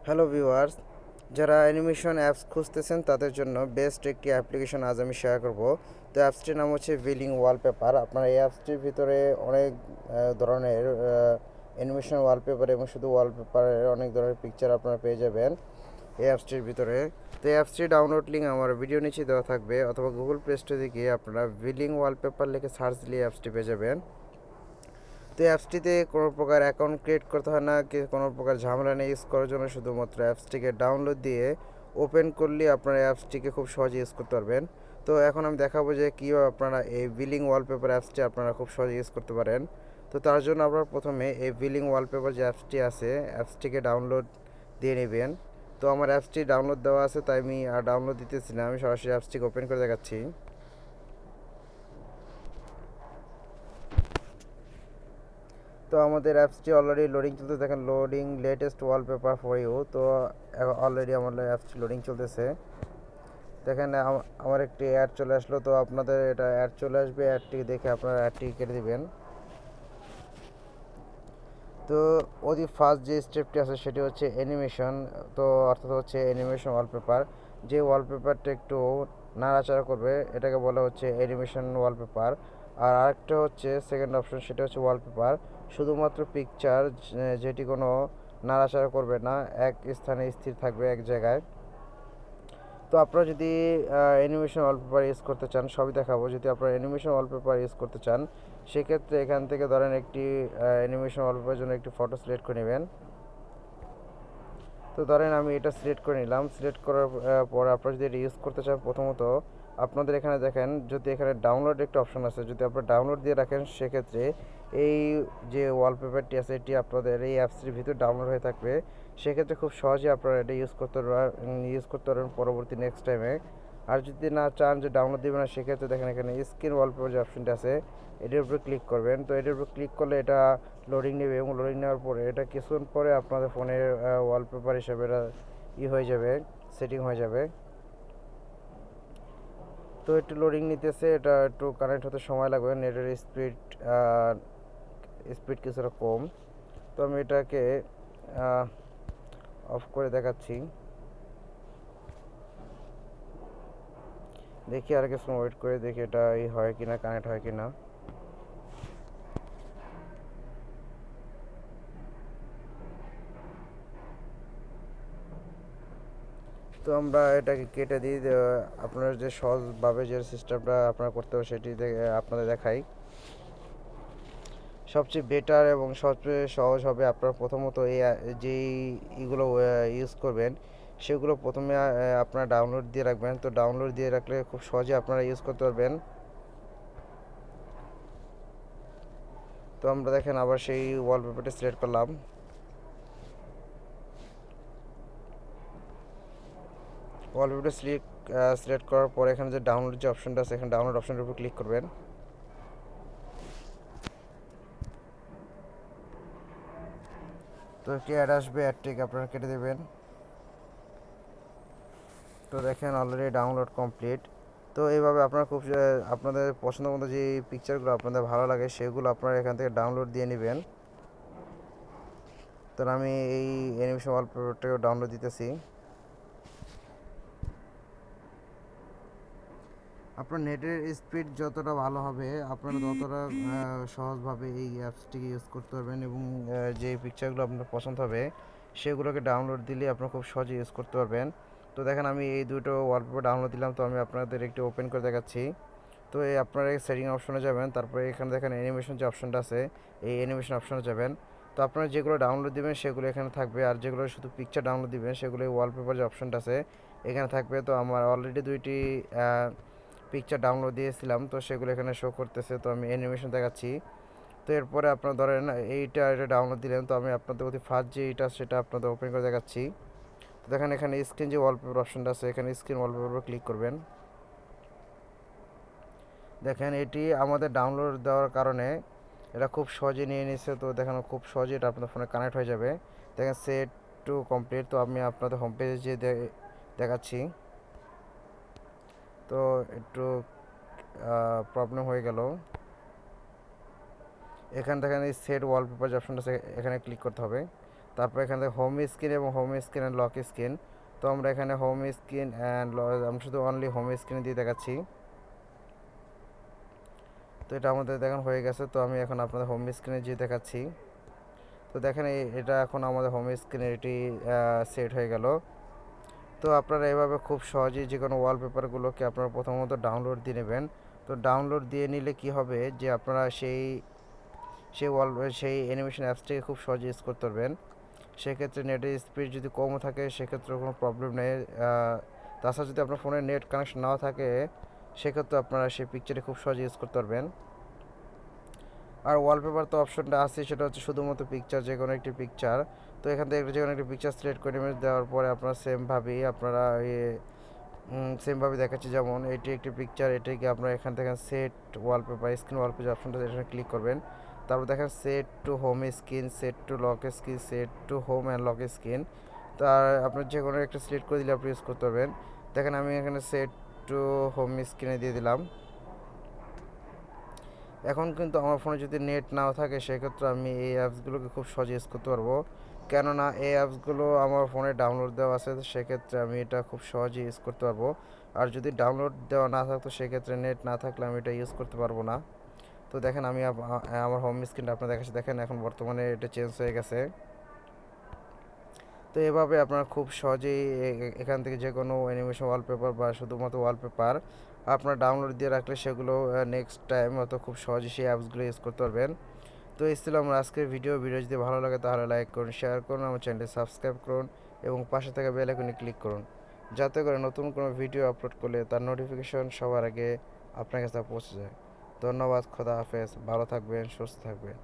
Hello viewers, যারা animation apps খুঁজতেছেন তাদের জন্য বেস্ট একটি অ্যাপ্লিকেশন আজ আমি শেয়ার করব। তো অ্যাপসটির নাম হচ্ছে বিলিং ওয়ালপেপার। আপনারা এই অ্যাপসটির ভিতরে অনেক ধরনের অ্যানিমেশন ওয়ালপেপার এবং শুধু ওয়ালপেপারের অনেক ধরনের পিকচার আপনারা পেয়ে যাবেন এই অ্যাপসটির ভিতরে। তো এই অ্যাপসটির ডাউনলোড লিঙ্ক আমার ভিডিও নিচে দেওয়া থাকবে, অথবা গুগল প্লে স্টোরে গিয়ে আপনারা বিলিং ওয়ালপেপার লিখে সার্চ দিলে অ্যাপসটি পেয়ে যাবেন। তো এই অ্যাপসটিতে কোনো প্রকার অ্যাকাউন্ট ক্রিয়েট করতে হয় না, কি কোনো প্রকার ঝামেলা নেই ইউজ করার জন্য। শুধুমাত্র অ্যাপসটিকে ডাউনলোড দিয়ে ওপেন করলে আপনারা অ্যাপসটিকে খুব সহজে ইউজ করতে পারবেন। তো এখন আমি দেখাবো যে কীভাবে আপনারা এই বিলিং ওয়ালপেপার অ্যাপসটি আপনারা খুব সহজে ইউজ করতে পারেন। তো তার জন্য আপনারা প্রথমে এই বিলিং ওয়ালপেপার যে অ্যাপসটি আছে অ্যাপসটিকে ডাউনলোড দিয়ে নেবেন। তো আমার অ্যাপসটি ডাউনলোড দেওয়া আছে, তাই আমি আর ডাউনলোড দিতেছি না, আমি সরাসরি অ্যাপসটিকে ওপেন করে দেখাচ্ছি। তো আমাদের অ্যাপসটি অলরেডি লোডিং চলতে, দেখেন loading latest wallpaper for you. তো অলরেডি আমার অ্যাপসটি লোডিং চলতেছে। দেখেন আমার একটি অ্যাড চলে আসলো। তো আপনাদের এটা অ্যাড চলে আসবে, অ্যাডটি দেখে আপনারা অ্যাডটি কেটে দিবেন। তো অতি ফার্স্ট যে স্টেপটি আছে সেটি হচ্ছে অ্যানিমেশন। তো অর্থাৎ হচ্ছে অ্যানিমেশন ওয়ালপেপার। যে ওয়ালপেপারটা একটু নাড়াচাড়া করবে এটাকে বলা হচ্ছে অ্যানিমেশন ওয়ালপেপার। আর আরেকটা হচ্ছে সেকেন্ড অপশন, সেটা হচ্ছে ওয়ালপেপার শুধুমাত্র পিকচার, যেটি কোনো নাড়াচাড়া করবে না, এক স্থানে স্থির থাকবে এক জায়গায়। তো আপনারা যদি অ্যানিমেশন ওয়ালপেপার ইউজ করতে চান, সবই দেখাবো। যদি আপনারা অ্যানিমেশন ওয়ালপেপার ইউজ করতে চান সেক্ষেত্রে এখান থেকে ধরেন একটি অ্যানিমেশন ওয়ালপেপারের জন্য একটি ফটো সিলেক্ট করে নেবেন। তো ধরেন আমি এটা সিলেক্ট করে নিলাম। সিলেক্ট করার পর আপনারা যদি এটা ইউজ করতে চান, প্রথমত আপনাদের এখানে দেখেন যদি এখানে ডাউনলোড একটা অপশন আছে, যদি আপনারা ডাউনলোড দিয়ে রাখেন সেক্ষেত্রে এই যে ওয়ালপেপারটি আছে এটি আপনাদের এই অ্যাপসটির ভিতর ডাউনলোড হয়ে থাকবে। সেক্ষেত্রে খুব সহজে আপনারা এটা ইউজ করতে পারবেন পরবর্তী নেক্সট টাইমে। আর যদি না চান যে ডাউনলোড দেবেন না, সেক্ষেত্রে দেখেন এখানে স্ক্রিন ওয়ালপেপার যে অপশনটা আছে এটার উপরে ক্লিক করবেন। তো এটার উপর ক্লিক করলে এটা লোডিং নেবে, এবং লোডিং নেওয়ার পরে এটা কিছুক্ষণ পরে আপনাদের ফোনের ওয়ালপেপার হিসেবে এটা হয়ে যাবে, সেটিং হয়ে যাবে। তো একটু লোডিং নিতেছে, এটা একটু কানেক্ট হতে সময় লাগবে, নেটের স্পিড কিছুটা কম। তো আমি এটাকে অফ করে দেখাচ্ছি, দেখি আর কিছু ওয়েট করে দেখি এটা হয় কিনা, কানেক্ট হয় কিনা। তো আমরা এটাকে কেটে দিই। আপনার যে সহজভাবে যে সিস্টেমটা আপনারা করতে হবে সেটি আপনাদের দেখাই। সবচেয়ে বেটার এবং সবচেয়ে সহজ হবে আপনারা প্রথমত যেই ইগুলো ইউজ করবেন সেগুলো প্রথমে আপনারা ডাউনলোড দিয়ে রাখবেন। তো ডাউনলোড দিয়ে রাখলে খুব সহজে আপনারা ইউজ করতে পারবেন। তো আমরা দেখেন আবার সেই ওয়ালপেপারটা সিলেক্ট করলাম। ওয়ালপেপারটা সিলেক্ট করার পর এখানে যে ডাউনলোড যে অপশনটা আছে এখানে ডাউনলোড অপশনের উপর ক্লিক করবেন। তো একটি অ্যাড আসবে, অ্যাডটিকে আপনারা কেটে দেবেন। তো দেখেন অলরেডি ডাউনলোড কমপ্লিট। তো এইভাবে আপনারা খুব আপনাদের পছন্দ মতো যে পিকচারগুলো আপনাদের ভালো লাগে সেগুলো আপনারা এখান থেকে ডাউনলোড দিয়ে নেবেন। তো আমি এই অ্যানিমেশন ওয়ালপেপারটাকেও ডাউনলোড দিতেছি। আপনার নেটের স্পিড যতটা ভালো হবে আপনারা ততটা সহজভাবে এই অ্যাপসটিকে ইউজ করতে পারবেন, এবং যে পিকচারগুলো আপনার পছন্দ হবে সেগুলোকে ডাউনলোড দিলে আপনারা খুব সহজে ইউজ করতে পারবেন। তো দেখেন আমি এই দুটো ওয়ালপেপার ডাউনলোড দিলাম। তো আমি আপনাদের একটু ওপেন করে দেখাচ্ছি। তো এই আপনারা সেটিং অপশনে যাবেন, তারপরে এখানে দেখেন অ্যানিমেশন যে অপশনটা আছে এই অ্যানিমেশন অপশনে যাবেন। তো আপনারা যেগুলো ডাউনলোড দিবেন সেগুলো এখানে থাকবে, আর যেগুলো শুধু পিকচার ডাউনলোড দিবেন সেগুলো ওয়ালপেপার যে অপশনটা আছে এখানে থাকবে। তো আমার অলরেডি দুইটি পিকচার ডাউনলোড দিয়েছিলাম, তো সেগুলো এখানে শো করতেছে। তো আমি অ্যানিমেশন দেখাচ্ছি। তো এরপরে আপনারা ধরেন এটা ডাউনলোড দিলেন। তো আমি আপনাদের অতি ফার্স্ট যে এটা সেটা আপনাদের ওপেন করে দেখাচ্ছি। তো দেখেন এখানে স্ক্রিন যে ওয়ালপেপার অপশনটা আছে এখানে স্ক্রিন ওয়ালপেপার ক্লিক করবেন। দেখেন এটি আমাদের ডাউনলোড দেওয়ার কারণে এটা খুব সহজে নিয়ে নিচ্ছে। তো দেখেন খুব সহজে এটা আপনাদের ফোনে কানেক্ট হয়ে যাবে। দেখেন সেট টু কমপ্লিট। তো আমি আপনাদের হোম পেজে যে দেখাচ্ছি। তো একটু প্রবলেম হয়ে গেল। এখান থেকে এই সেট ওয়ালপেপার যে অপশনটা আছে এখানে ক্লিক করতে হবে। তারপর এখান থেকে হোম স্ক্রিন এবং home screen and lock screen. তো আমরা এখানে হোম স্ক্রিন অ্যান্ড আমি শুধু অনলি হোম স্ক্রিন দিয়ে দেখাচ্ছি। তো এটা আমাদের দেখেন হয়ে গেছে। তো আমি এখন আপনাদের হোম স্ক্রিনে যেয়ে দেখাচ্ছি। তো দেখেন এটা এখন আমাদের হোম স্ক্রিনে এটি সেট হয়ে গেল। তো আপনারা এভাবে খুব সহজেই যে কোনো ওয়ালপেপারগুলোকে আপনারা প্রথমত ডাউনলোড দিয়ে নেবেন। তো ডাউনলোড দিয়ে নিলে কি হবে যে আপনারা সেই অ্যানিমেশন অ্যাপসটিকে খুব সহজে ইউজ করতে পারবেন। সেক্ষেত্রে নেটের স্পিড যদি কমও থাকে সেক্ষেত্রে কোনো প্রবলেম নেই। তাছাড়া যদি আপনার ফোনে নেট কানেকশন নাও থাকে সেক্ষেত্রে আপনারা সেই পিকচারে খুব সহজে ইউজ করতে পারবেন। আর ওয়ালপেপার তো অপশনটা আছে, সেটা হচ্ছে শুধুমাত্র পিকচার, যে কোনো একটি পিকচার। তো এখান থেকে যে কোনো একটি পিকচার সিলেক্ট করে ইমেজ দেওয়ার পরে আপনারা সেমভাবে দেখাচ্ছি। যেমন এটি একটি পিকচার, এটিকে আপনারা এখান থেকে সেট ওয়ালপেপার স্ক্রিন ওয়ালপেপার অপশনটা এখানে ক্লিক করবেন। তারপর দেখেন set to home screen, set to lock screen, set to home and lock screen. তার আপনার যে কোনো একটা সিলেক্ট করে দিলে আপনি ইউজ করতে পারবেন। দেখেন আমি এখানে সেট টু হোম স্ক্রিনে দিয়ে দিলাম। এখন কিন্তু আমার ফোনে যদি নেট নাও থাকে সেক্ষেত্রে আমি এই অ্যাপসগুলোকে খুব সহজে ইউজ করতে পারবো, কেননা এই অ্যাপসগুলো আমার ফোনে ডাউনলোড দেওয়া আছে। সেক্ষেত্রে আমি এটা খুব সহজে ইউজ করতে পারবো। আর যদি ডাউনলোড দেওয়া না থাকতো সেক্ষেত্রে নেট না থাকলে আমি এটা ইউজ করতে পারবো না। তো দেখেন আমি আমার হোম স্ক্রিনটা আপনার দেখাচ্ছি। দেখেন এখন বর্তমানে এটা চেঞ্জ হয়ে গেছে। তো এভাবে আপনারা খুব সহজেই এখান থেকে যে কোনো অ্যানিমেশন ওয়ালপেপার বা শুধুমাত্র ওয়ালপেপার আপনারা ডাউনলোড দিয়ে রাখলে সেগুলো নেক্সট টাইম হয়তো খুব সহজেই সেই অ্যাপসগুলো ইউজ করতে পারবেন। তো এই ছিল আমার আজকের ভিডিও যদি ভালো লাগে তাহলে লাইক করুন, শেয়ার করুন, আমার চ্যানেলটি সাবস্ক্রাইব করুন এবং পাশে থাকা বেল আইকনে ক্লিক করুন, যাতে করে নতুন কোনো ভিডিও আপলোড করলে তার নোটিফিকেশন সবার আগে আপনার কাছে পৌঁছে যায়। ধন্যবাদ, খোদা হাফেজ, ভালো থাকবেন, সুস্থ থাকবেন।